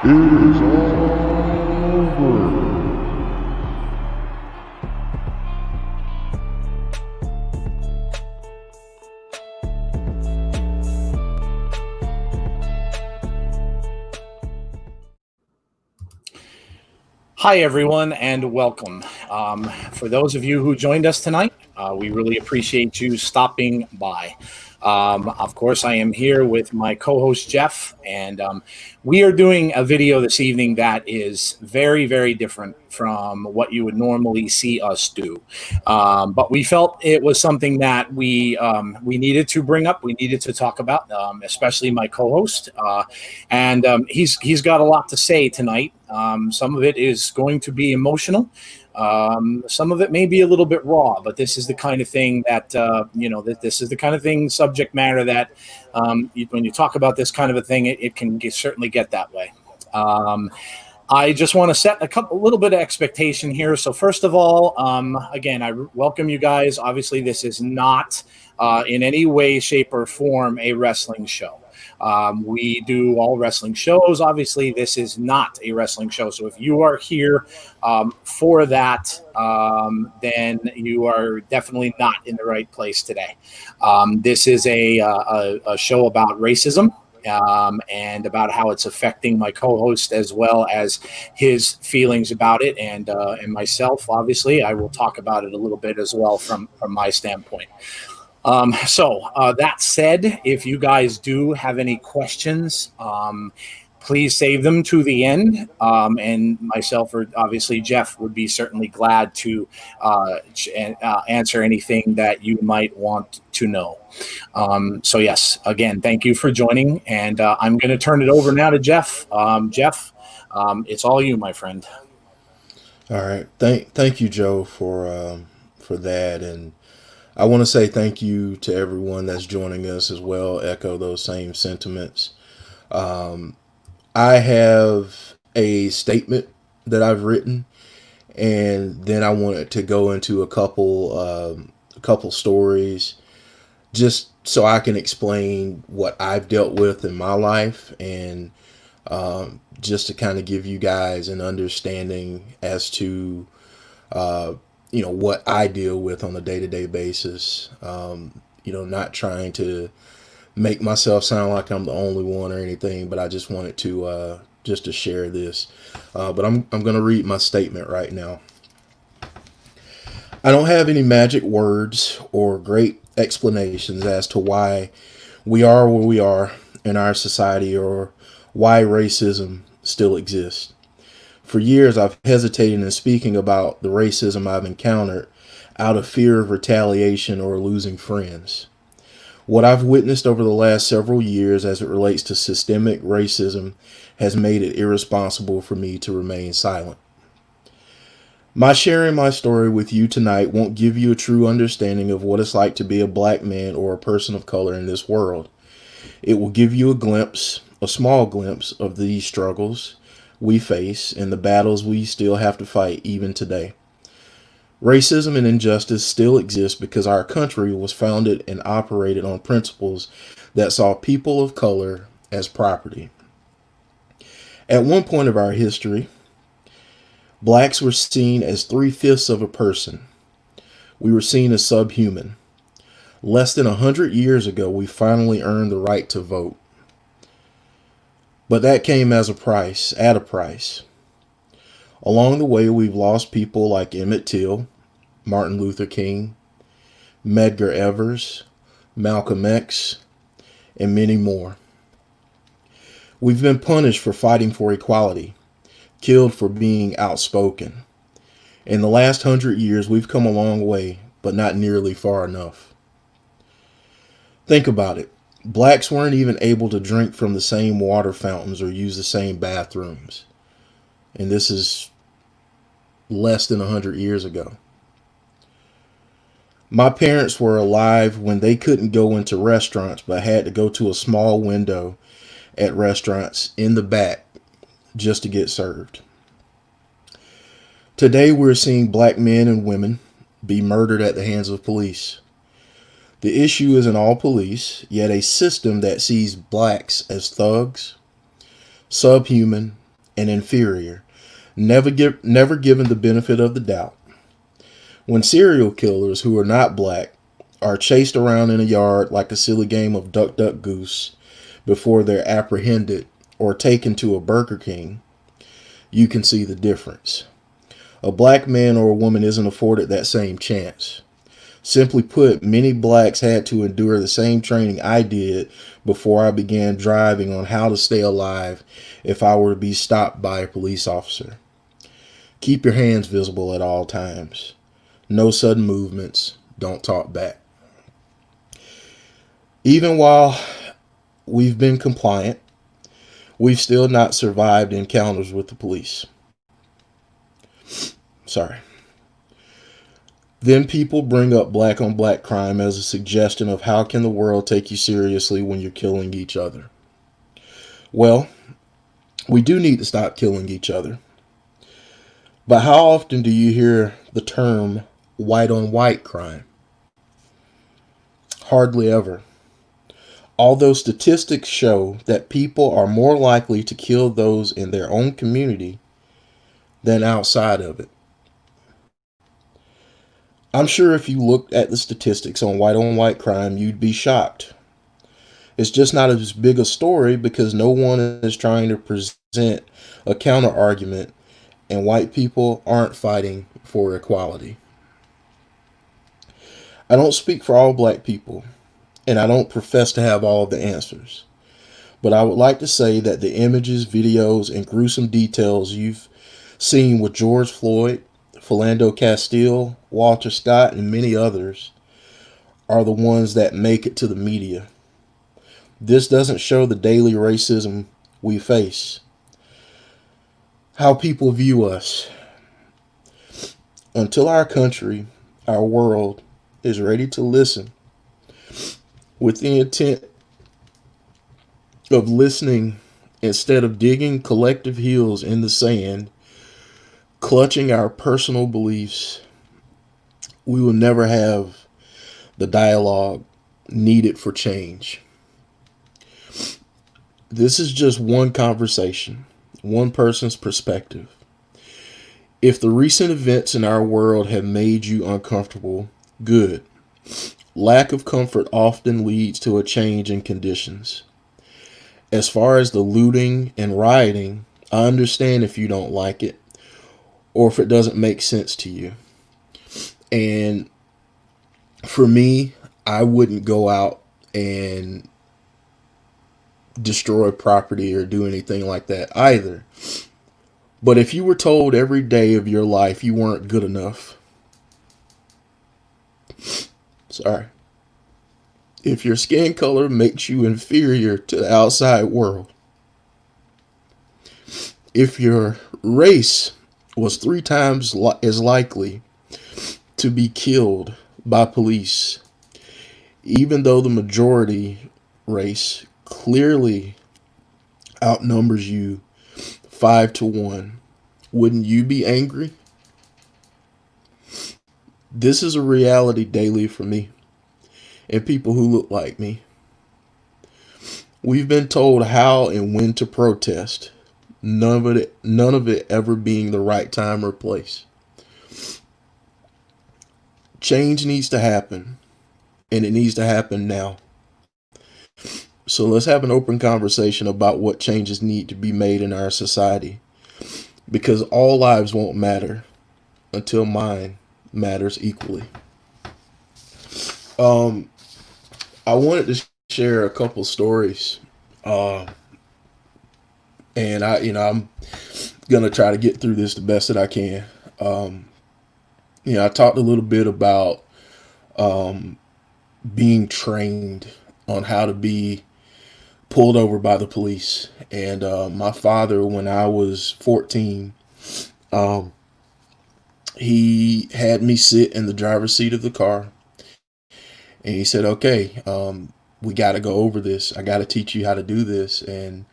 It is over. Hi, everyone, and welcome. For those of you who joined us tonight, we really appreciate you stopping by. Of course, I am here with my co-host Jeff, and we are doing a video this evening that is very, very different from what you would normally see us do. But we felt it was something that we needed to bring up, we needed to talk about, especially my co-host, and he's got a lot to say tonight. Some of it is going to be emotional. Some of it may be a little bit raw, but this is the kind of thing that, this is the kind of thing, subject matter that when you talk about this kind of a thing, it can certainly get that way. I just want to set a little bit of expectation here. So first of all, again, I welcome you guys. Obviously, this is not in any way, shape, or form a wrestling show. We do all wrestling shows. Obviously, this is not a wrestling show. So if you are here for that, then you are definitely not in the right place today. This is a show about racism. And about how it's affecting my co-host as well as his feelings about it, and myself. Obviously, I will talk about it a little bit as well from my standpoint. So that said, if you guys do have any questions, please save them to the end. And myself, or obviously Jeff, would be certainly glad to answer anything that you might want to know. So yes, again, thank you for joining, and I'm going to turn it over now to Jeff. Jeff, it's all you, my friend. All right, thank you, Joe, for that, and I want to say thank you to everyone that's joining us as well. Echo those same sentiments. I have a statement that I've written, and then I wanted to go into a couple stories, just so I can explain what I've dealt with in my life, and just to kind of give you guys an understanding as to what I deal with on a day-to-day basis. Not trying to make myself sound like I'm the only one or anything, but I just wanted to share this. But I'm going to read my statement right now. I don't have any magic words or great explanations as to why we are where we are in our society, or why racism still exists. For years, I've hesitated in speaking about the racism I've encountered out of fear of retaliation or losing friends. What I've witnessed over the last several years as it relates to systemic racism has made it irresponsible for me to remain silent. My sharing my story with you tonight won't give you a true understanding of what it's like to be a black man or a person of color in this world. It will give you a small glimpse of these struggles we face and the battles we still have to fight even today. Racism and injustice still exist because our country was founded and operated on principles that saw people of color as property. At one point of our history, blacks were seen as 3/5 of a person. We were seen as subhuman. Less than 100 years ago, we finally earned the right to vote. But that came at a price. Along the way, we've lost people like Emmett Till, Martin Luther King, Medgar Evers, Malcolm X, and many more. We've been punished for fighting for equality, killed for being outspoken. In the last 100 years, we've come a long way, but not nearly far enough. Think about it. Blacks weren't even able to drink from the same water fountains or use the same bathrooms. And this is less than 100 years ago. My parents were alive when they couldn't go into restaurants, but had to go to a small window at restaurants in the back just to get served. Today we're seeing black men and women be murdered at the hands of police. The issue isn't all police, yet a system that sees blacks as thugs, subhuman, and inferior, never given the benefit of the doubt. When serial killers who are not black are chased around in a yard like a silly game of duck, duck, goose before they're apprehended or taken to a Burger King, you can see the difference. A black man or a woman isn't afforded that same chance. Simply put, many blacks had to endure the same training I did before I began driving on how to stay alive if I were to be stopped by a police officer. Keep your hands visible at all times. No sudden movements. Don't talk back. Even while we've been compliant, we've still not survived encounters with the police. Sorry. Then people bring up black on black crime as a suggestion of how can the world take you seriously when you're killing each other. Well, we do need to stop killing each other. But how often do you hear the term white on white crime? Hardly ever. Although statistics show that people are more likely to kill those in their own community than outside of it. I'm sure if you looked at the statistics on white crime, you'd be shocked. It's just not as big a story because no one is trying to present a counter argument, and white people aren't fighting for equality. I don't speak for all black people, and I don't profess to have all the answers. But I would like to say that the images, videos, and gruesome details you've seen with George Floyd, Philando Castile, Walter Scott, and many others are the ones that make it to the media. This doesn't show the daily racism we face, how people view us. Until our country, our world, is ready to listen with the intent of listening instead of digging collective heels in the sand, clutching our personal beliefs, we will never have the dialogue needed for change. This is just one conversation, one person's perspective. If the recent events in our world have made you uncomfortable, good. Lack of comfort often leads to a change in conditions. As far as the looting and rioting, I understand if you don't like it or if it doesn't make sense to you. And for me, I wouldn't go out and destroy property or do anything like that either. But if you were told every day of your life you weren't good enough, if your skin color makes you inferior to the outside world, if your race was 3 times as likely to be killed by police, even though the majority race clearly outnumbers you 5-1, wouldn't you be angry? This is a reality daily for me and people who look like me. We've been told how and when to protest, none of it ever being the right time or place. Change needs to happen, and it needs to happen now. So let's have an open conversation about what changes need to be made in our society, because all lives won't matter until mine matters equally. I wanted to share a couple stories, and I'm gonna try to get through this the best that I can. I talked a little bit about being trained on how to be pulled over by the police, and my father, when I was 14, he had me sit in the driver's seat of the car. And he said, okay, we got to go over this. I got to teach you how to do this. And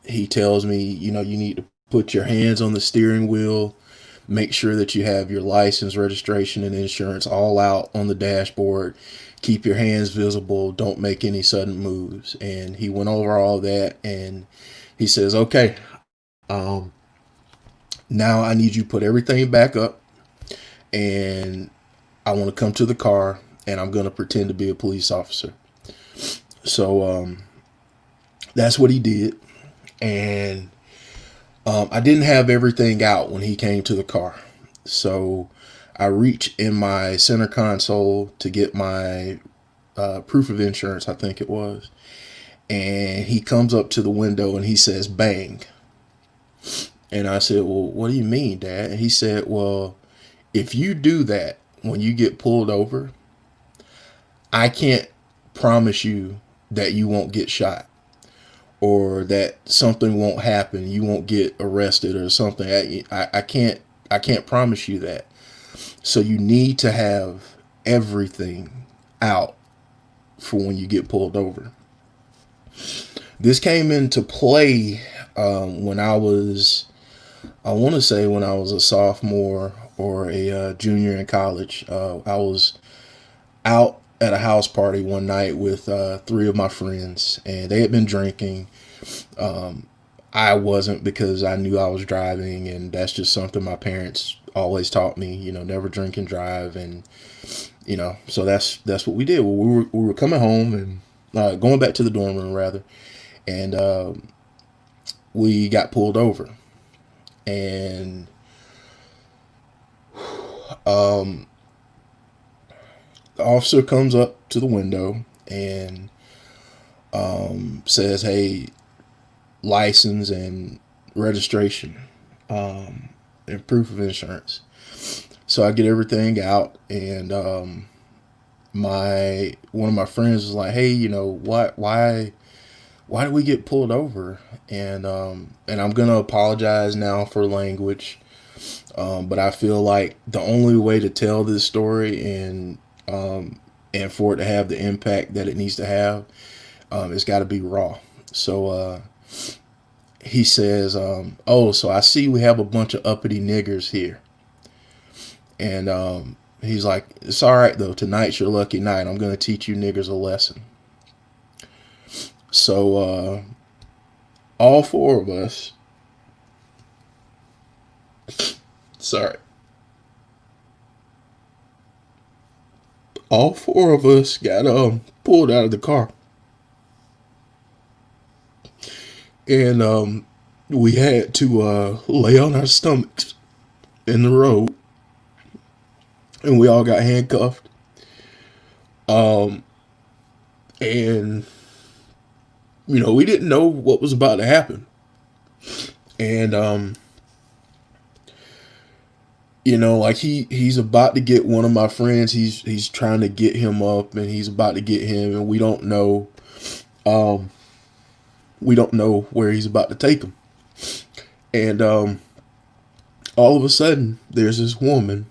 he tells me, you need to put your hands on the steering wheel, make sure that you have your license, registration, and insurance all out on the dashboard. Keep your hands visible. Don't make any sudden moves. And he went over all that. And He says, okay, um, now I need you to put everything back up, and I want to come to the car, and I'm going to pretend to be a police officer. So that's what he did. And I didn't have everything out when he came to the car. So I reach in my center console to get my proof of insurance, I think it was. And he comes up to the window and he says, bang. And I said, well, what do you mean, Dad? And he said, well, if you do that when you get pulled over, I can't promise you that you won't get shot or that something won't happen. You won't get arrested or something. I can't promise you that. So you need to have everything out for when you get pulled over. This came into play when I want to say when I was a sophomore or a junior in college. I was out at a house party one night with three of my friends, and they had been drinking. I wasn't, because I knew I was driving, and that's just something my parents always taught me. Never drink and drive, and so that's what we did. Well, we were coming home and going back to the dorm room rather, and we got pulled over, and the officer comes up to the window and says, "Hey, license and registration, and proof of insurance." So I get everything out, and one of my friends was like, "Hey, why did we get pulled over?" And I'm gonna apologize now for language, but I feel like the only way to tell this story and for it to have the impact that it needs to have, it's got to be raw. So he says, "Oh, so I see we have a bunch of uppity niggers here," and he's like, "It's all right though. Tonight's your lucky night. I'm gonna teach you niggers a lesson." So all four of us, sorry, all four of us got pulled out of the car, and we had to lay on our stomachs in the road, and we all got handcuffed. And we didn't know what was about to happen, and like he's about to get one of my friends. He's trying to get him up, and he's about to get him, and we don't know where he's about to take him. And all of a sudden, there's this woman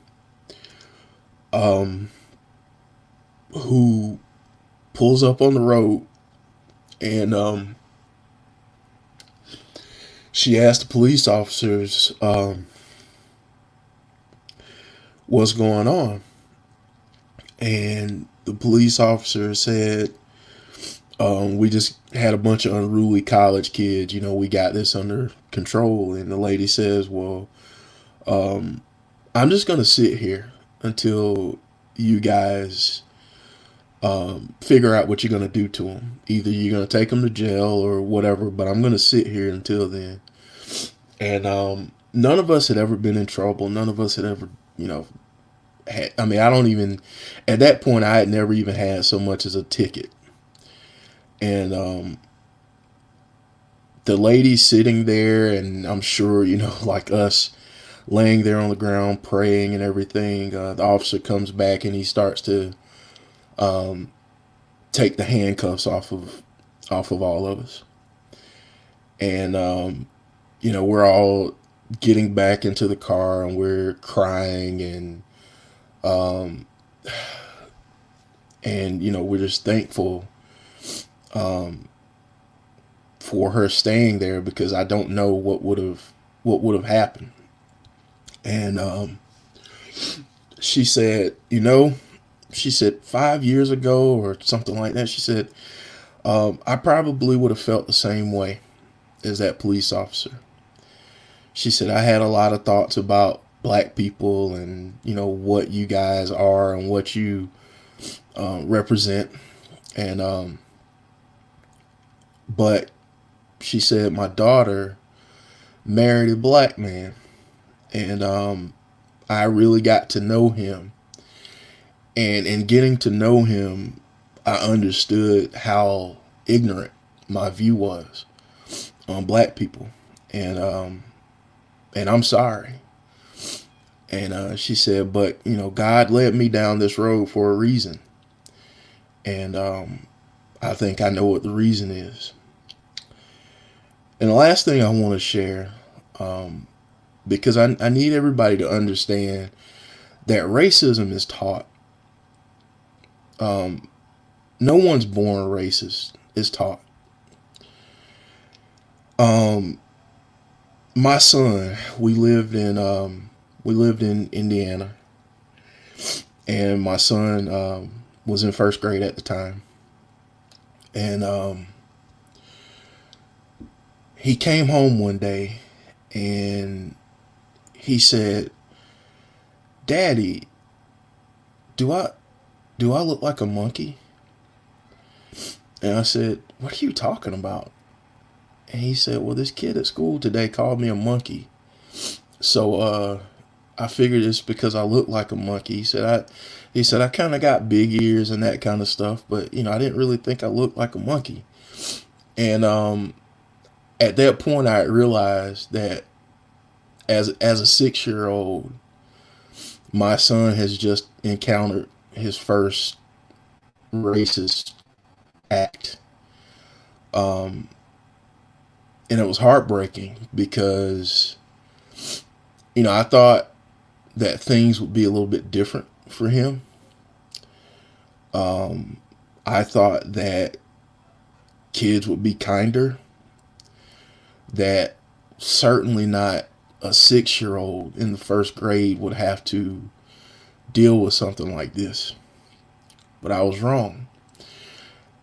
who pulls up on the road, and she asked the police officers what's going on. And the police officer said, "We just had a bunch of unruly college kids. We got this under control." And the lady says, "Well, I'm just going to sit here until you guys figure out what you're going to do to them. Either you're going to take them to jail or whatever, but I'm going to sit here until then." And none of us had ever been in trouble. None of us had ever, I don't even, at that point, I had never even had so much as a ticket. And the lady sitting there, and I'm sure, like us, laying there on the ground praying and everything, the officer comes back and he starts to take the handcuffs off of all of us. And we're all getting back into the car, and we're crying, and we're just thankful for her staying there, because I don't know what would have happened. And she said, she said 5 years ago or something like that, she said, I probably would have felt the same way. as that police officer. She said, I had a lot of thoughts about black people and, what you guys are and what you represent. And, but she said, my daughter married a black man. And I really got to know him. And in getting to know him, I understood how ignorant my view was on black people. And I'm sorry. And she said, but, God led me down this road for a reason. And I think I know what the reason is. And the last thing I want to share, because I need everybody to understand that racism is taught. No one's born racist. It's taught. My son, we lived in Indiana, and my son was in first grade at the time, and he came home one day, and he said, "Daddy, do I look like a monkey?" And I said, "What are you talking about?" And he said, "Well, this kid at school today called me a monkey. So I figured it's because I look like a monkey." He said I kind of got big ears and that kind of stuff, but I didn't really think I looked like a monkey. And at that point, I realized that as a 6-year-old, my son has just encountered his first racist act. And it was heartbreaking because, I thought that things would be a little bit different for him. I thought that kids would be kinder, that certainly not a 6-year-old in the first grade would have to deal with something like this. But I was wrong.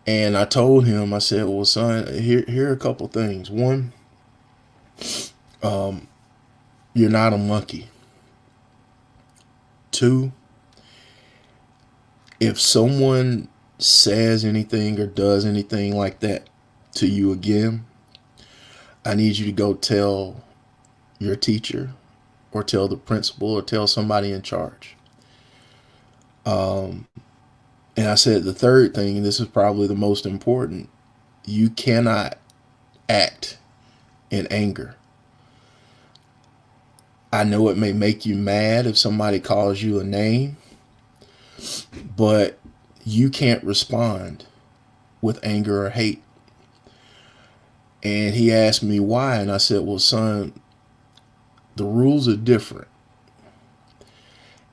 And I told him, I said, well, son, here are a couple things. One, you're not a monkey. Two, if someone says anything or does anything like that to you again, I need you to go tell your teacher or tell the principal or tell somebody in charge. And I said the third thing, and this is probably the most important, you cannot act in anger. I know it may make you mad if somebody calls you a name, but you can't respond with anger or hate. And he asked me why, and I said, well, son, the rules are different.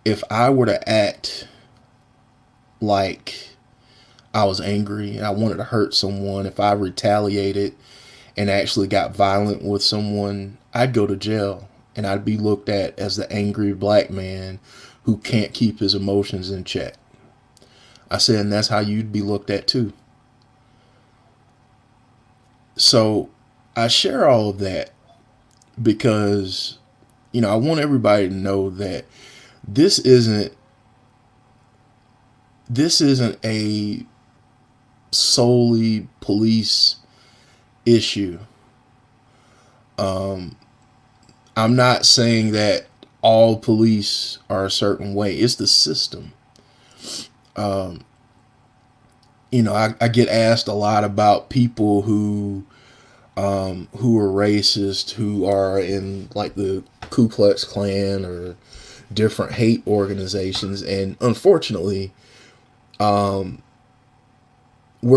If I were to act like I was angry and I wanted to hurt someone, if I retaliated and actually got violent with someone, I'd go to jail and I'd be looked at as the angry black man who can't keep his emotions in check. I said, and that's how you'd be looked at too. So I share all of that because, I want everybody to know that this isn't a solely police issue. I'm not saying that all police are a certain way. It's the system. I get asked a lot about people who are racist, who are in like the Ku Klux Klan or different hate organizations, and unfortunately, we're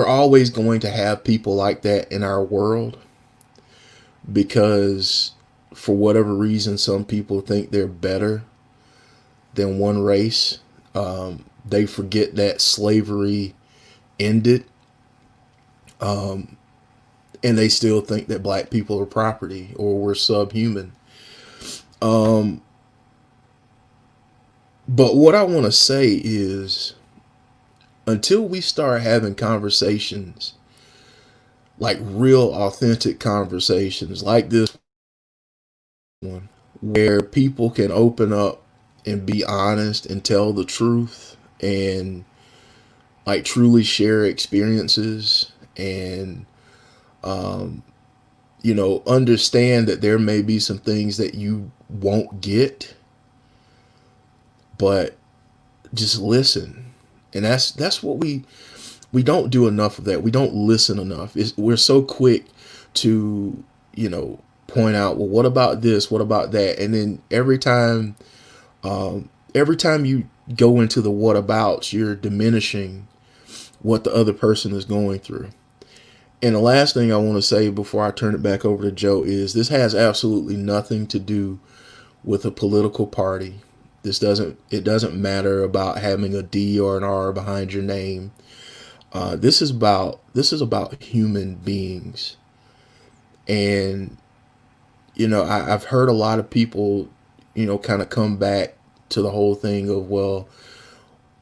always going to have people like that in our world because for whatever reason, some people think they're better than one race. They forget that slavery ended, and they still think that black people are property or we're subhuman. But what I want to say is, until we start having conversations like real authentic conversations like this one, where people can open up and be honest and tell the truth and like truly share experiences and um, understand that there may be some things that you won't get, but just listen. And that's what we don't do enough of. That we don't listen enough. We're so quick to point out, well, what about this, what about that, and then every time you go into the what abouts, you're diminishing what the other person is going through. And the last thing I want to say before I turn it back over to Joe is this has absolutely nothing to do with a political party. It doesn't matter about having a D or an R behind your name. This is about human beings. And I've heard a lot of people kind of come back to the whole thing of, well,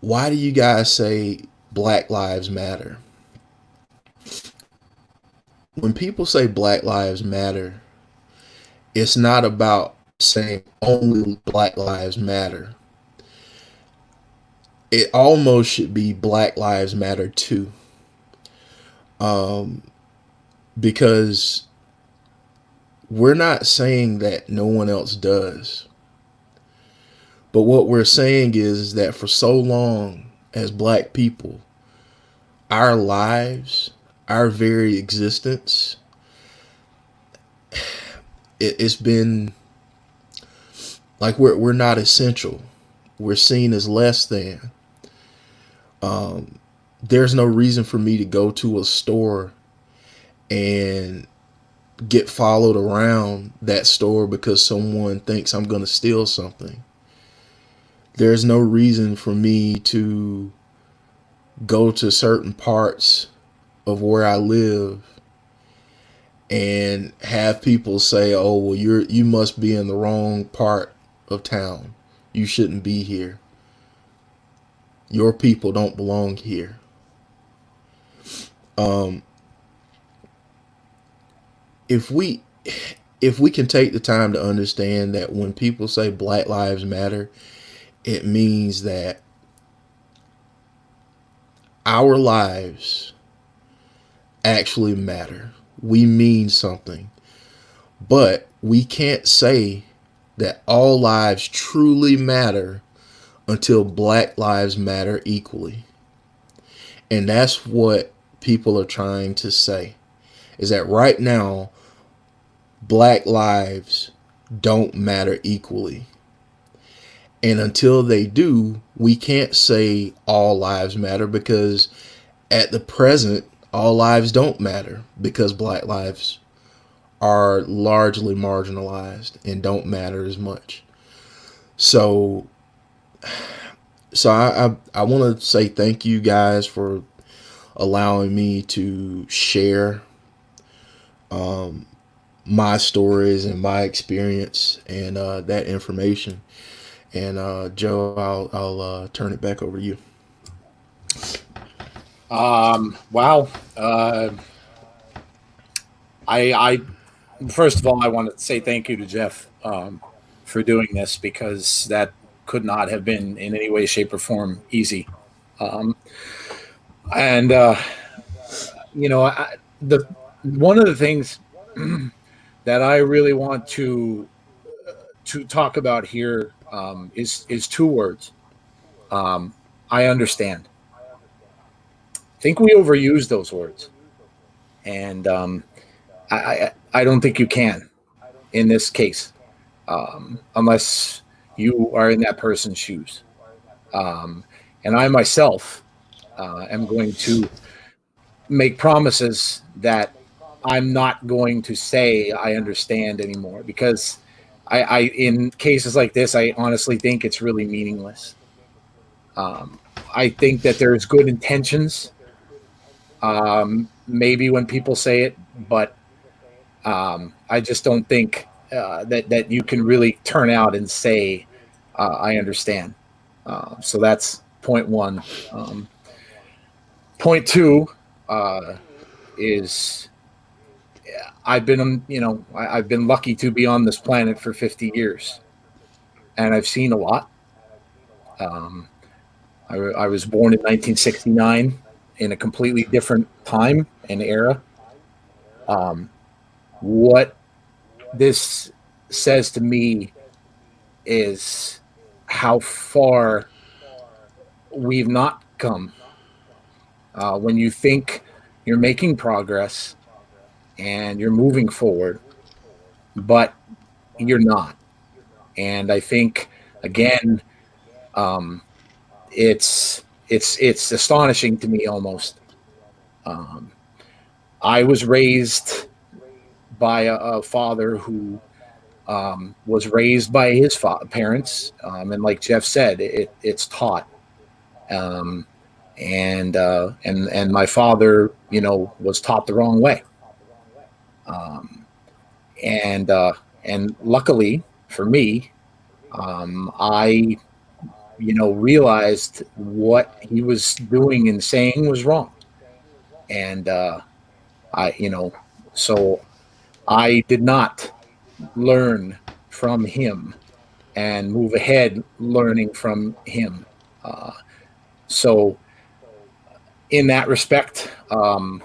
why do you guys say Black Lives Matter? When people say Black Lives Matter, it's not about saying only Black Lives Matter. It almost should be Black Lives Matter too. Um, because we're not saying that no one else does. But what we're saying is that for so long as Black people, our lives, our very existence, it's been like we're not essential. We're seen as less than. There's no reason for me to go to a store and get followed around that store because someone thinks I'm going to steal something. There's no reason for me to go to certain parts of where I live and have people say, "Oh, well, you must be in the wrong part of town. You shouldn't be here. Your people don't belong here." Um, if we can take the time to understand that when people say Black Lives Matter, it means that our lives actually matter. We mean something. But we can't say that all lives truly matter until Black Lives Matter equally. And that's what people are trying to say, is that right now, Black lives don't matter equally. And until they do, we can't say all lives matter, because at the present, all lives don't matter because Black lives are largely marginalized and don't matter as much. So I want to say thank you guys for allowing me to share my stories and my experience and that information. And Joe, I'll turn it back over to you. Wow. I first of all, I want to say thank you to Jeff for doing this, because that could not have been in any way, shape, or form easy. Um, and the one of the things that I really want to talk about here is two words. I understand. I think we overuse those words, and I don't think you can in this case, unless you are in that person's shoes. Um, and I myself am going to make promises that I'm not going to say I understand anymore, because I in cases like this, I honestly think it's really meaningless. I think that there's good intentions, maybe when people say it, but I just don't think that you can really turn out and say I understand. So that's point one. Point two is I've been, I've been lucky to be on this planet for 50 years, and I've seen a lot. Um, I was born in 1969 in a completely different time and era. Um, what this says to me is how far we've not come. When you think you're making progress and you're moving forward, but you're not. And I think again, um, it's astonishing to me almost. Um, I was raised by a father who was raised by his parents, and like Jeff said, it's taught. Um, and my father, was taught the wrong way. Um, and and luckily for me, I realized what he was doing and saying was wrong, and I so I did not learn from him and move ahead learning from him. Uh, so in that respect, I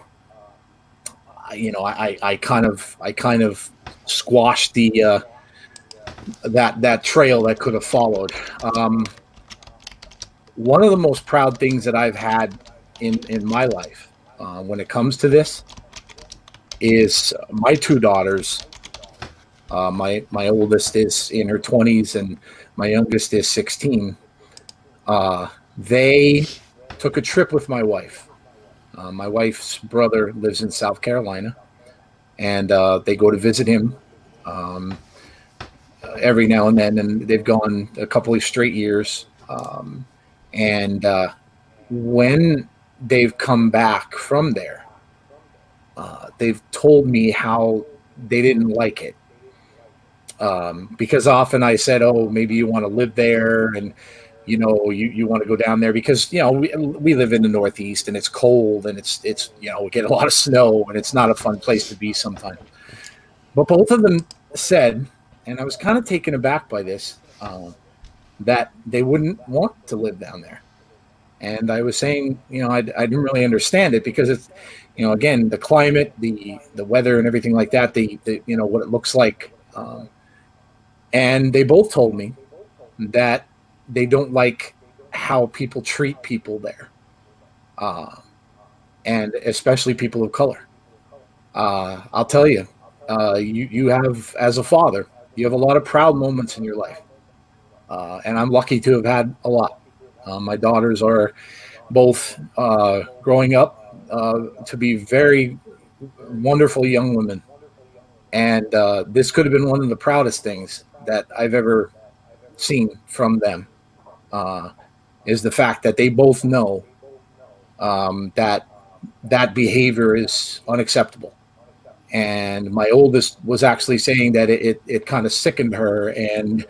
kind of squashed the that trail that could have followed. Um, One of the most proud things that I've had in my life when it comes to this is my two daughters. My oldest is in her 20s and my youngest is 16. They took a trip with my wife. My wife's brother lives in South Carolina, and they go to visit him um, every now and then. And they've gone a couple of straight years. And when they've come back from there, they've told me how they didn't like it. Because often I said, "Oh, maybe you want to live there, and you want to go down there because we live in the Northeast and it's cold and it's we get a lot of snow and it's not a fun place to be sometimes." But both of them said, and I was kind of taken aback by this, that they wouldn't want to live down there. And I was saying, I didn't really understand it because it's, again, the climate, the weather, and everything like that. The what it looks like. And they both told me that they don't like how people treat people there, uh, and especially people of color. I'll tell you, you have, as a father, you have a lot of proud moments in your life, and I'm lucky to have had a lot. My daughters are both growing up to be very wonderful young women, and this could have been one of the proudest things that I've ever seen from them. Uh, is the fact that they both know that that behavior is unacceptable. And my oldest was actually saying that it kind of sickened her, and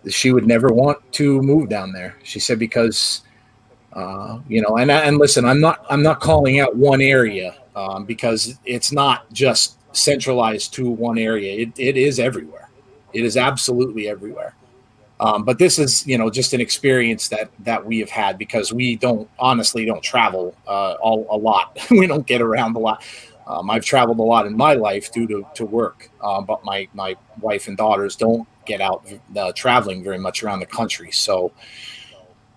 she would never want to move down there. She said because and listen, I'm not calling out one area because it's not just centralized to one area. It is everywhere. It is absolutely everywhere. But this is, just an experience that we have had because we don't travel a lot. We don't get around a lot. I've traveled a lot in my life due to work, but my wife and daughters don't get out traveling very much around the country. So,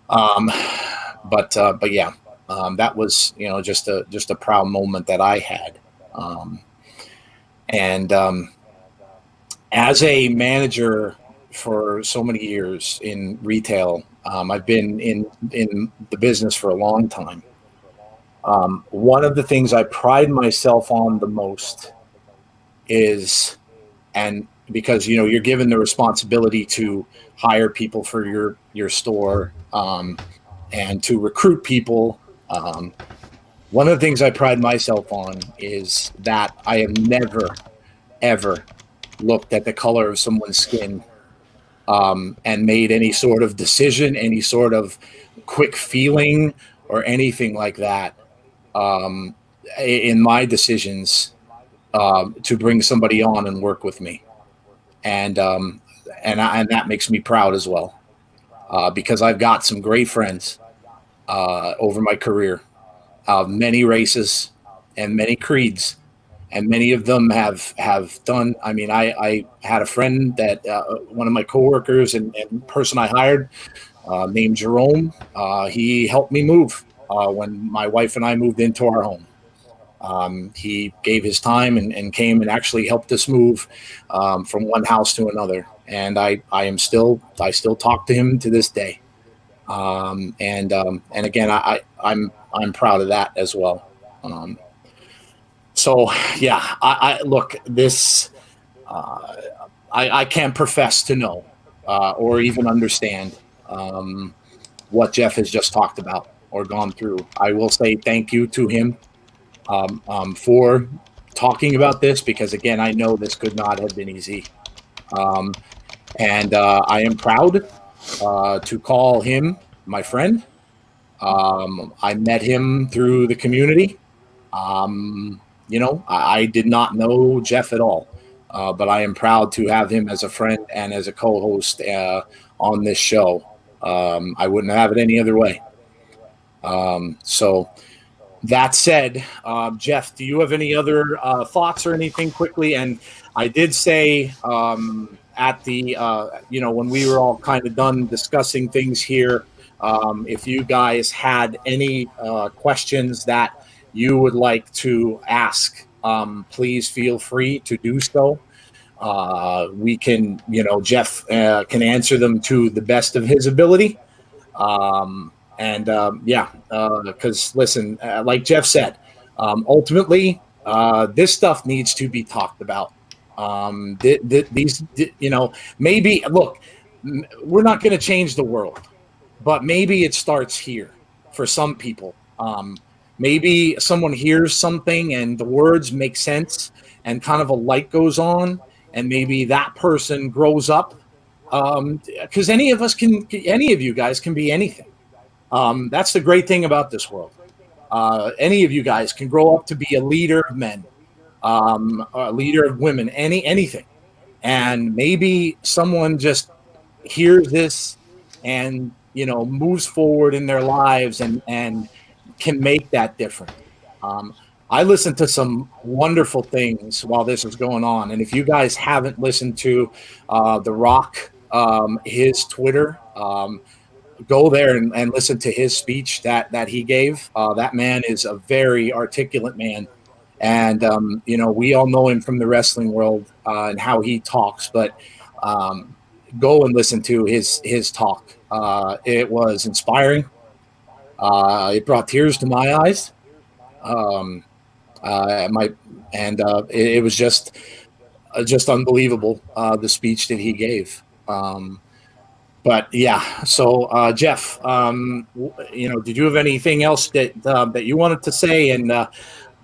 um, but yeah, that was just a proud moment that I had, and as a manager for so many years in retail. I've been in the business for a long time. One of the things I pride myself on the most is, and because you're given the responsibility to hire people for your store and to recruit people. One of the things I pride myself on is that I have never ever looked at the color of someone's skin and made any sort of decision, any sort of quick feeling, or anything like that in my decisions. to bring somebody on and work with me, and and that makes me proud as well, because I've got some great friends over my career, many races and many creeds, and many of them have done. I mean, I had a friend that one of my coworkers and person I hired, named Jerome. He helped me move when my wife and I moved into our home. He gave his time and came and actually helped us move from one house to another. And I still talk to him to this day. And again, I'm proud of that as well. Um, so yeah, I look this. Uh, I can't profess to know or even understand what Jeff has just talked about or gone through. I will say thank you to him for talking about this, because again, I know this could not have been easy. Um, and I am proud to call him my friend. I met him through the community. I did not know Jeff at all, but I am proud to have him as a friend and as a co-host on this show. I wouldn't have it any other way. So that said, Jeff, do you have any other thoughts or anything quickly? And I did say at the, when we were all kind of done discussing things here, if you guys had any questions that you would like to ask, please feel free to do so. We can, Jeff can answer them to the best of his ability. Because listen, like Jeff said, ultimately, this stuff needs to be talked about. Maybe look, we're not going to change the world, but maybe it starts here for some people. Maybe someone hears something and the words make sense and kind of a light goes on, and maybe that person grows up. Because any of you guys can be anything. That's the great thing about this world. Any of you guys can grow up to be a leader of men, a leader of women, anything. And maybe someone just hears this and, moves forward in their lives and can make that difference. I listened to some wonderful things while this was going on. And if you guys haven't listened to The Rock, his Twitter, go there and listen to his speech that he gave. That man is a very articulate man. And, we all know him from the wrestling world and how he talks, but go and listen to his talk. It was inspiring. It brought tears to my eyes. Um, it was just unbelievable, the speech that he gave. But yeah, so Jeff, did you have anything else that you wanted to say? And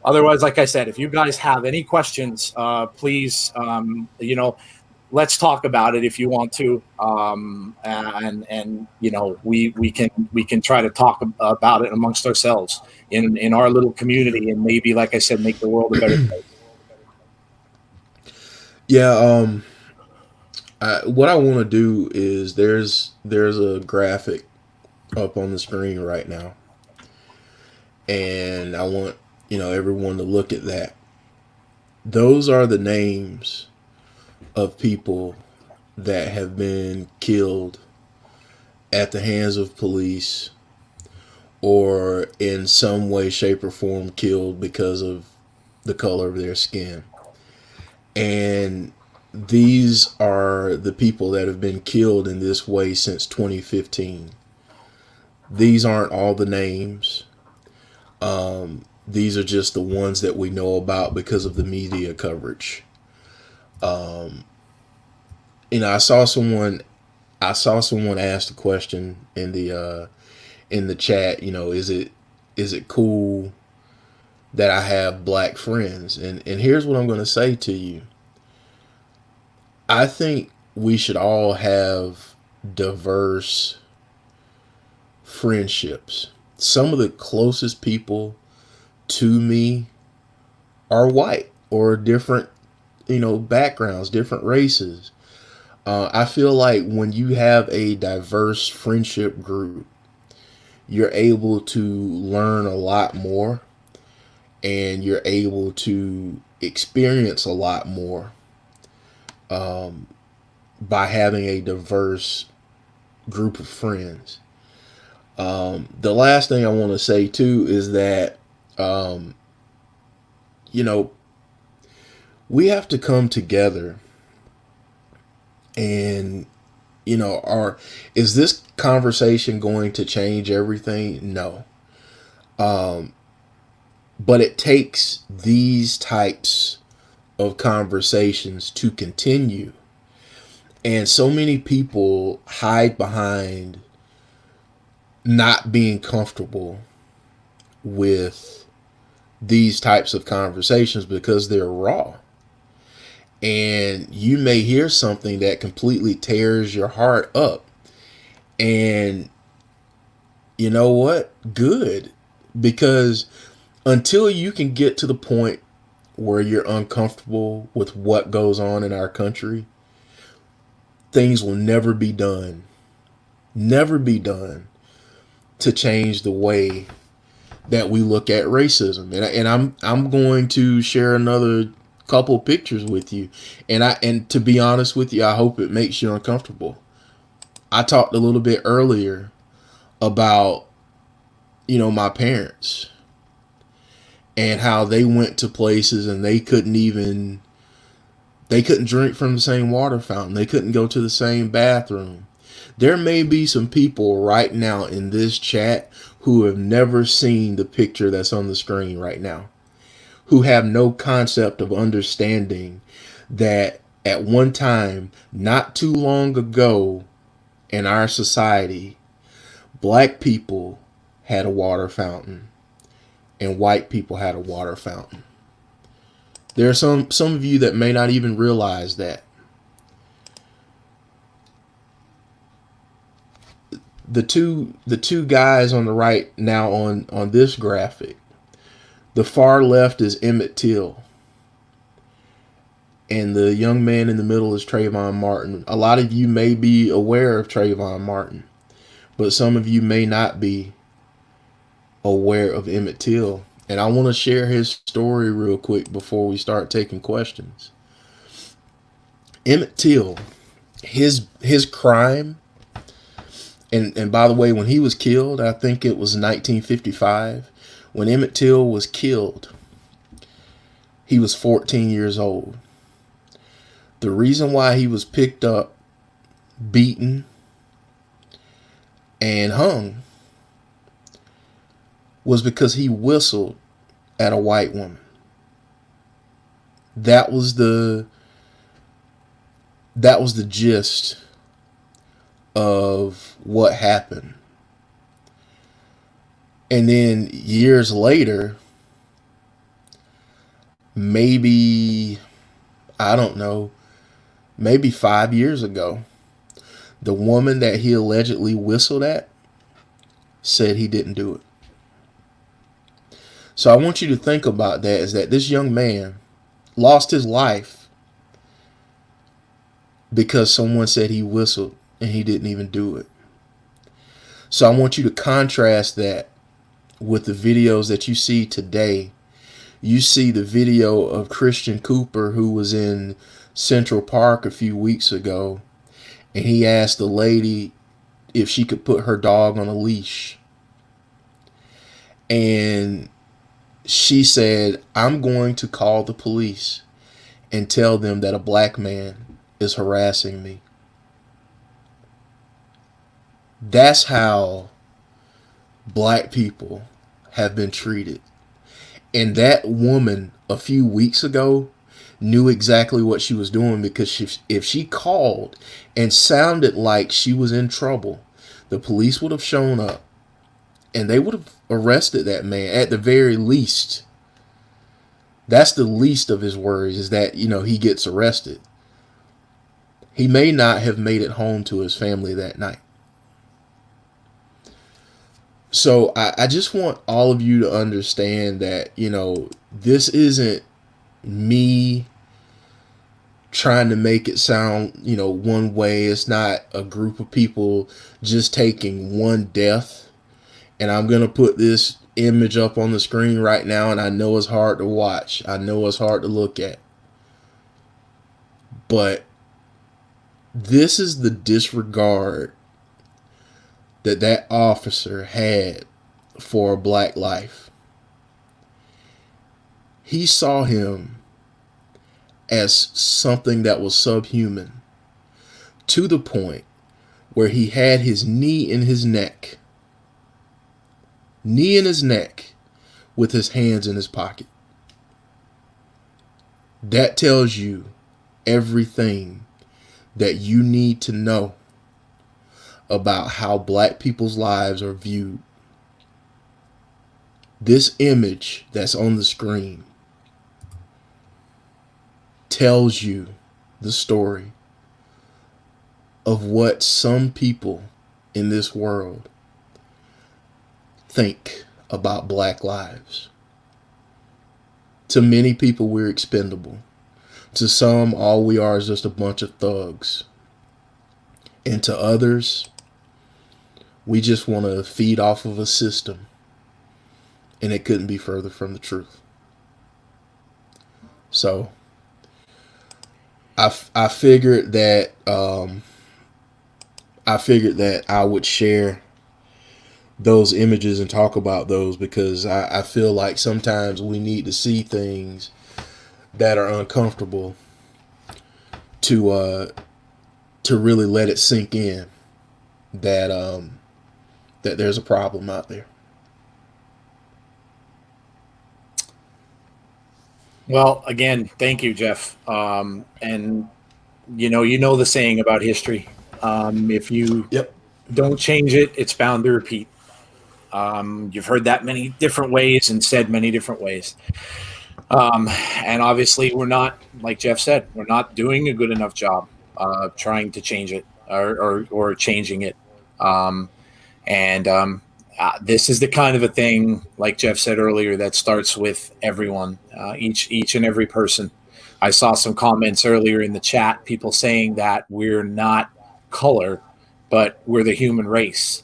otherwise, like I said, if you guys have any questions, please, let's talk about it if you want to, and we can try to talk about it amongst ourselves in our little community, and maybe, like I said, make the world a better place. Yeah. What I want to do is there's a graphic up on the screen right now, and I want everyone to look at that. Those are the names of people that have been killed at the hands of police, or in some way, shape, or form killed because of the color of their skin. And these are the people that have been killed in this way since 2015. These aren't all the names. These are just the ones that we know about because of the media coverage. I saw someone ask a question in the chat. Is it cool that I have black friends? And here's what I'm going to say to you. I think we should all have diverse friendships. Some of the closest people to me are white. or different, backgrounds, different races. I feel like when you have a diverse friendship group, you're able to learn a lot more, and you're able to experience a lot more by having a diverse group of friends. The last thing I want to say too is that, um, you know, we have to come together and, is this conversation going to change everything? No. But it takes these types of conversations to continue. And so many people hide behind not being comfortable with these types of conversations because they're raw. And you may hear something that completely tears your heart up. And you know what? Good. Because until you can get to the point where you're uncomfortable with what goes on in our country, things will never be done. Never be done to change the way that we look at racism. And I'm going to share another couple pictures with you. And to be honest with you, I hope it makes you uncomfortable. I talked a little bit earlier about, my parents and how they went to places and they couldn't drink from the same water fountain. They couldn't go to the same bathroom. There may be some people right now in this chat who have never seen the picture that's on the screen right now, who have no concept of understanding that at one time, not too long ago in our society, black people had a water fountain and white people had a water fountain. There are some of you that may not even realize that. The two guys on the right now on this graphic, the far left is Emmett Till, and the young man in the middle is Trayvon Martin. A lot of you may be aware of Trayvon Martin, but some of you may not be aware of Emmett Till. And I want to share his story real quick before we start taking questions. Emmett Till, his crime, and by the way, when he was killed, I think it was 1955. When Emmett Till was killed, he was 14 years old. The reason why he was picked up, beaten, and hung was because he whistled at a white woman. That was the gist of what happened. And then years later, maybe, I don't know, maybe 5 years ago, the woman that he allegedly whistled at said he didn't do it. So I want you to think about that, is that this young man lost his life because someone said he whistled and he didn't even do it. So I want you to contrast that with the videos that you see today. You see the video of Christian Cooper, who was in Central Park a few weeks ago, and he asked the lady if she could put her dog on a leash. And she said, "I'm going to call the police and tell them that a black man is harassing me." That's how black people have been treated. And that woman a few weeks ago knew exactly what she was doing, because if she called and sounded like she was in trouble, the police would have shown up and they would have arrested that man at the very least. That's the least of his worries, is that, he gets arrested. He may not have made it home to his family that night. So I just want all of you to understand that, this isn't me trying to make it sound, one way. It's not a group of people just taking one death. And I'm going to put this image up on the screen right now, and I know it's hard to watch. I know it's hard to look at. But this is the disregard that officer had for a black life. He saw him as something that was subhuman, to the point where he had his knee in his neck, with his hands in his pocket. That tells you everything that you need to know about how black people's lives are viewed. This image that's on the screen tells you the story of what some people in this world think about black lives. To many people, we're expendable. To some, all we are is just a bunch of thugs. And to others, we just want to feed off of a system. And it couldn't be further from the truth. So, I figured that I would share those images and talk about those, because I feel like sometimes we need to see things that are uncomfortable to really let it sink in that that there's a problem out there. Well, again, thank you, Jeff. And you know the saying about history. If you Yep. don't change it, it's bound to repeat. You've heard that many different ways and said many different ways. And obviously, we're not, like Jeff said, we're not doing a good enough job trying to change it or changing it. Um, and this is the kind of a thing, like Jeff said earlier, that starts with everyone, each and every person. I saw some comments earlier in the chat, people saying that we're not color, but we're the human race.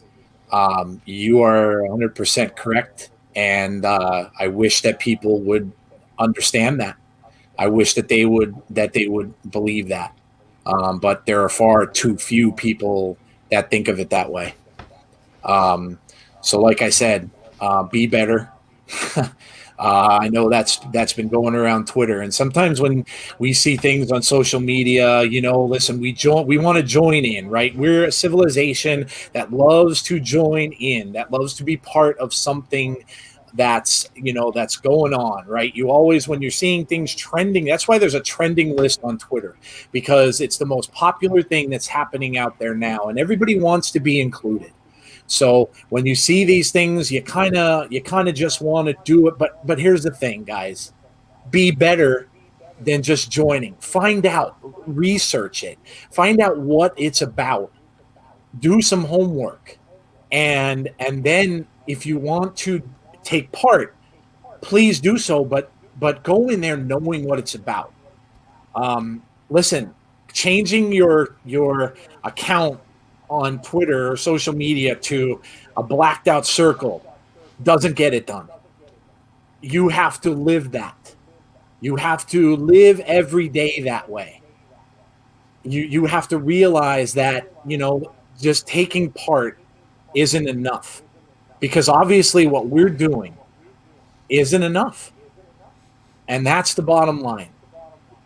You are 100% correct, and I wish that people would understand that. I wish that they would believe that. But there are far too few people that think of it that way. Um, so, like I said, be better. I know that's been going around Twitter, and sometimes when we see things on social media, listen, we want to join in, right? We're a civilization that loves to join in, that loves to be part of something that's going on, right? You always, when you're seeing things trending, that's why there's a trending list on Twitter, because it's the most popular thing that's happening out there now, and everybody wants to be included. So when you see these things, you kind of just want to do it. But here's the thing, guys: be better than just joining. Find out, research it, find out what it's about. Do some homework, and then if you want to take part, please do so. But go in there knowing what it's about. Listen, changing your account on Twitter or social media to a blacked out circle doesn't get it done. You have to live that. You have to live every day that way. You have to realize that, just taking part isn't enough, because obviously what we're doing isn't enough. And that's the bottom line.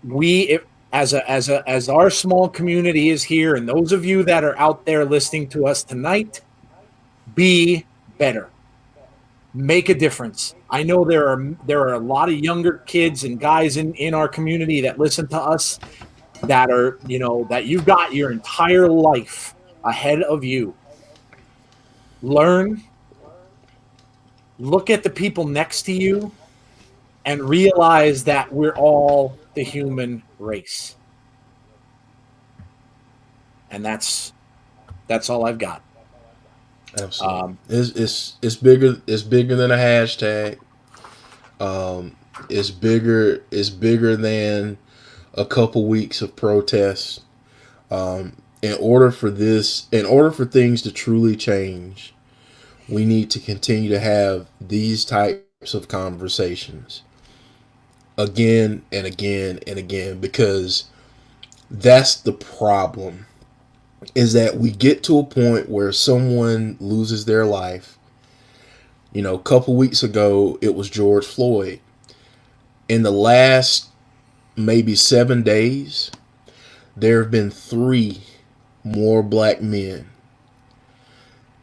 We if, as our small community is here, and those of you that are out there listening to us tonight, be better. Make a difference. I know there are a lot of younger kids and guys in our community that listen to us, that are, that you've got your entire life ahead of you. Learn, look at the people next to you, and realize that we're all the human race. And that's all I've got. Absolutely. It's bigger than a hashtag. It's bigger. It's bigger than a couple weeks of protests. In order for things to truly change, we need to continue to have these types of conversations again and again and again, because that's the problem, is that we get to a point where someone loses their life. A couple weeks ago it was George Floyd. In the last maybe 7 days, there have been three more black men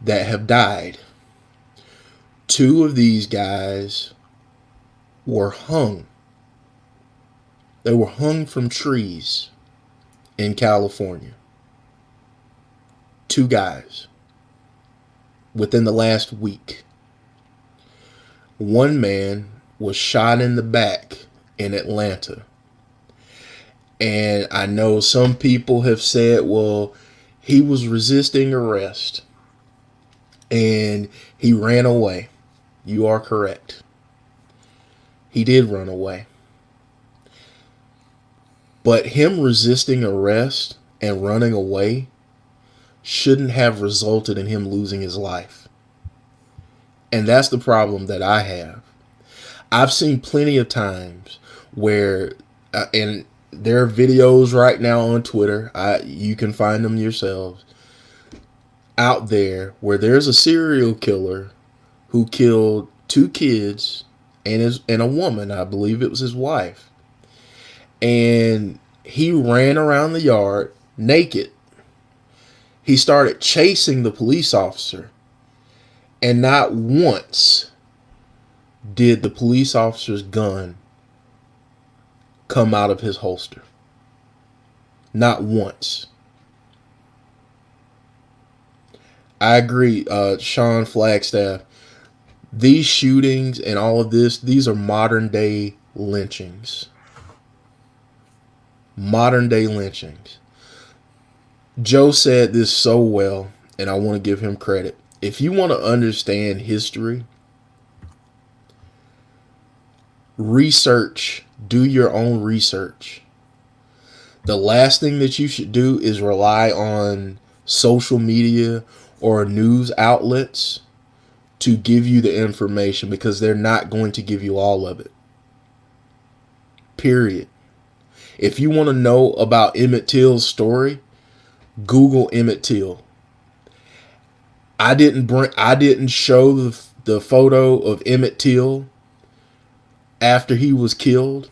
that have died. Two of these guys were hung. They were hung from trees in California. Two guys within the last week. One man was shot in the back in Atlanta. And I know some people have said, well, he was resisting arrest and he ran away. You are correct. He did run away. But him resisting arrest and running away shouldn't have resulted in him losing his life. And that's the problem that I have. I've seen plenty of times where, and there are videos right now on Twitter, you can find them yourselves, out there where there's a serial killer who killed two kids and a woman. I believe it was his wife. And he ran around the yard naked. He started chasing the police officer. And not once did the police officer's gun come out of his holster. Not once. I agree, Sean Flagstaff. These shootings and all of this, these are modern day lynchings. Modern day lynchings. Joe said this so well, and I want to give him credit. If you want to understand history, research, do your own research. The last thing that you should do is rely on social media or news outlets to give you the information, because they're not going to give you all of it. Period. If you want to know about Emmett Till's story, Google Emmett Till. I didn't show the photo of Emmett Till after he was killed.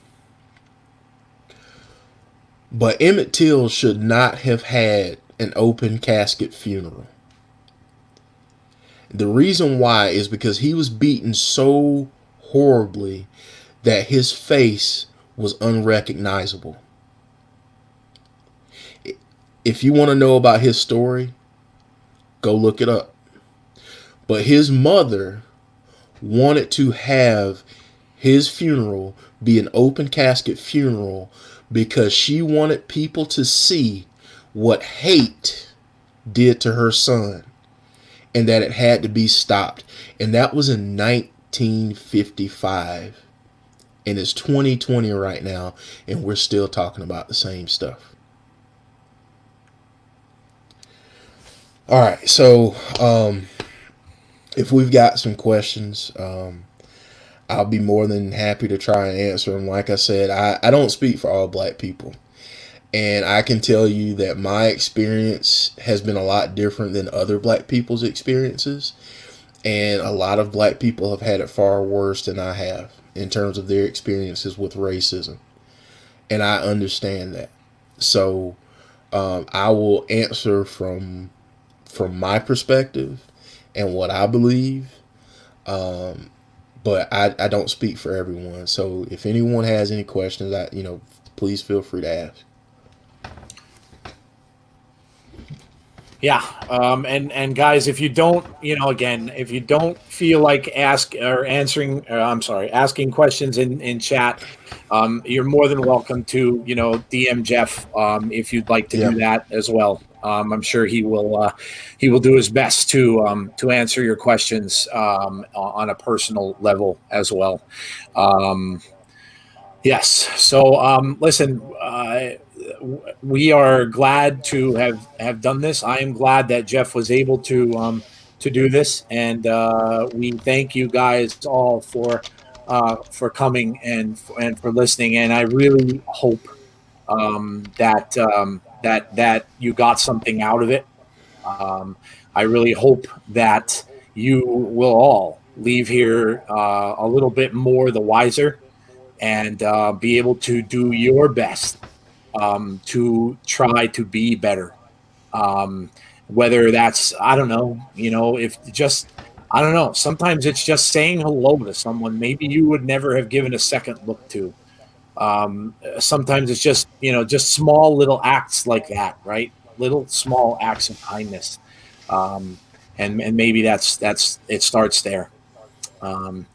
But Emmett Till should not have had an open casket funeral. The reason why is because he was beaten so horribly that his face was unrecognizable. If you want to know about his story, go look it up. But his mother wanted to have his funeral be an open casket funeral because she wanted people to see what hate did to her son, and that it had to be stopped. And that was in 1955. And it's 2020 right now, and we're still talking about the same stuff. All right, so if we've got some questions, I'll be more than happy to try and answer them. Like I said, I don't speak for all black people. And I can tell you that my experience has been a lot different than other black people's experiences. And a lot of black people have had it far worse than I have in terms of their experiences with racism. And I understand that. So I will answer from my perspective and what I believe. But I don't speak for everyone. So if anyone has any questions, please feel free to ask. Yeah. And guys, if you don't, if you don't feel like asking questions in chat, you're more than welcome to, DM Jeff, if you'd like to do that as well. I'm sure he will do his best to answer your questions, on a personal level as well. Yes. So, listen, we are glad to have done this. I am glad that Jeff was able to do this, and we thank you guys all for coming and for listening. And I really hope that you got something out of it. Um, I really hope that you will all leave here a little bit more the wiser and be able to do your best to try to be better. Um, Whether that's, I don't know, if just, I don't know, sometimes it's just saying hello to someone maybe you would never have given a second look to. Sometimes it's just, just small little acts like that, right? Little small acts of kindness. Um, and maybe it starts there. Um,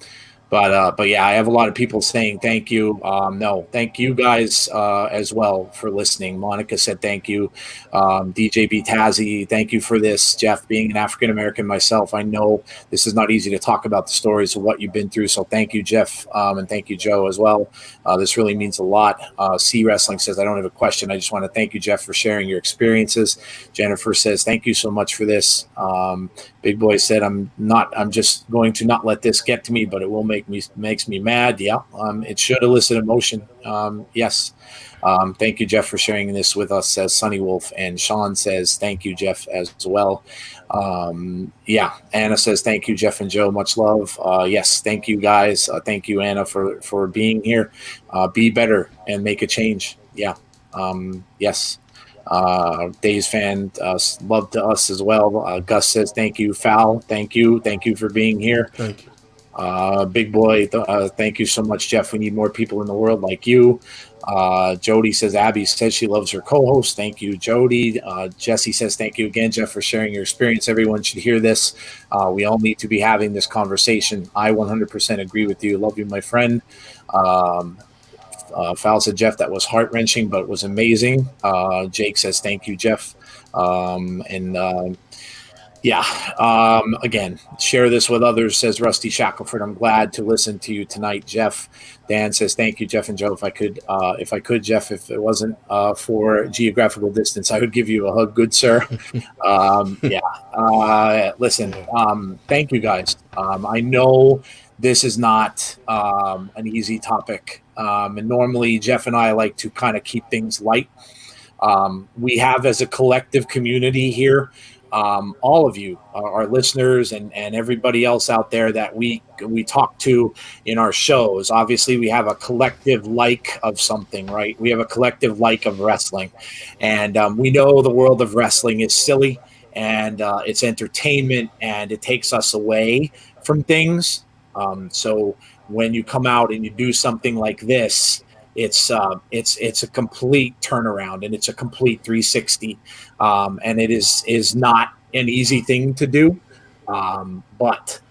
but yeah, I have a lot of people saying thank you. No, thank you guys as well for listening. Monica said thank you. DJB Tazzy, thank you for this. Jeff, being an African American myself, I know this is not easy to talk about the stories of what you've been through. So thank you, Jeff, and thank you, Joe, as well. This really means a lot. C Wrestling says I don't have a question. I just want to thank you, Jeff, for sharing your experiences. Jennifer says thank you so much for this. Big Boy said, I'm just going to not let this get to me, but it will makes me mad. Yeah. It should elicit emotion. Yes. Thank you, Jeff, for sharing this with us, says Sunny Wolf. And Sean says, thank you, Jeff, as well. Yeah. Anna says, thank you, Jeff and Joe. Much love. Yes. Thank you, guys. Thank you, Anna, for being here. Be better and make a change. Yeah. Yes. Days fan, love to us as well. Gus says, thank you, Fal. Thank you. Thank you for being here. Thank you. Big Boy, thank you so much, Jeff. We need more people in the world like you. Jody says, Abby says she loves her co-host. Thank you, Jody. Jesse says, thank you again, Jeff, for sharing your experience. Everyone should hear this. We all need to be having this conversation. I 100% agree with you. Love you, my friend. Fal said, Jeff, that was heart wrenching, but it was amazing. Jake says, thank you, Jeff. Yeah. Again, share this with others, says Rusty Shackelford. I'm glad to listen to you tonight, Jeff. Dan says, thank you, Jeff and Joe. If I could, Jeff, if it wasn't for geographical distance, I would give you a hug, good sir. Yeah. Listen, thank you guys. I know this is not an easy topic. And normally Jeff and I like to kind of keep things light. We have, as a collective community here, all of you, our listeners, and everybody else out there that we talk to in our shows. Obviously, we have a collective like of something, right? We have a collective like of wrestling, and we know the world of wrestling is silly, and it's entertainment, and it takes us away from things. So when you come out and you do something like this, it's a complete turnaround, and it's a complete 360, and it is not an easy thing to do, but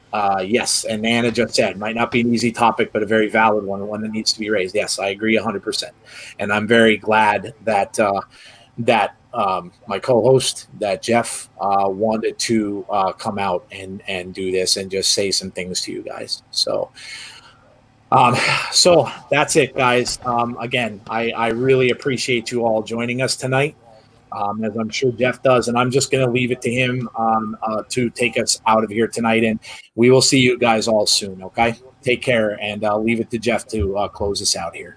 yes, and Nana just said, might not be an easy topic, but a very valid one that needs to be raised. Yes, I agree 100%, and I'm very glad that my co-host, that Jeff, wanted to come out and do this and just say some things to you guys. So that's it, guys. Again, I really appreciate you all joining us tonight, as I'm sure Jeff does, and I'm just going to leave it to him to take us out of here tonight, and we will see you guys all soon. Okay, take care, and I'll leave it to Jeff to close us out here.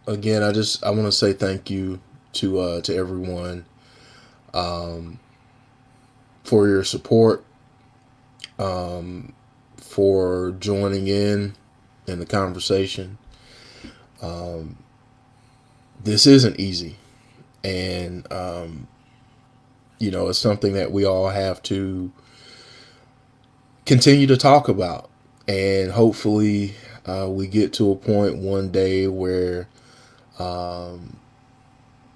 Again, I want to say thank you to everyone for your support, for joining in the conversation. This isn't easy, and it's something that we all have to continue to talk about, and hopefully we get to a point one day where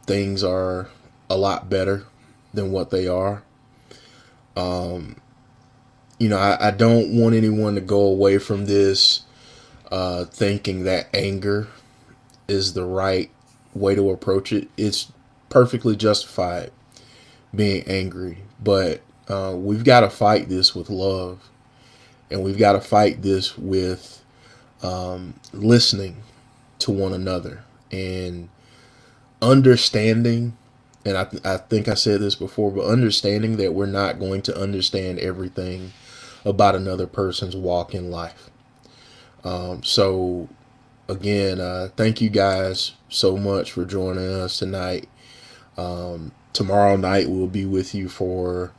things are a lot better than what they are. I don't want anyone to go away from this thinking that anger is the right way to approach it. It's perfectly justified being angry, but we've got to fight this with love, and we've got to fight this with listening to one another and understanding. And I think I said this before, but understanding that we're not going to understand everything about another person's walk in life. So again, thank you guys so much for joining us tonight. Tomorrow night we'll be with you for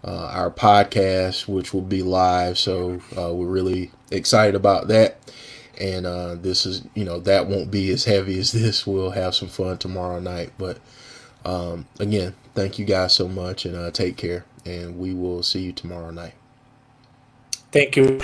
our podcast, which will be live. So we're really excited about that. And this is, that won't be as heavy as this. We'll have some fun tomorrow night. But again, thank you guys so much, and take care. And we will see you tomorrow night. Thank you.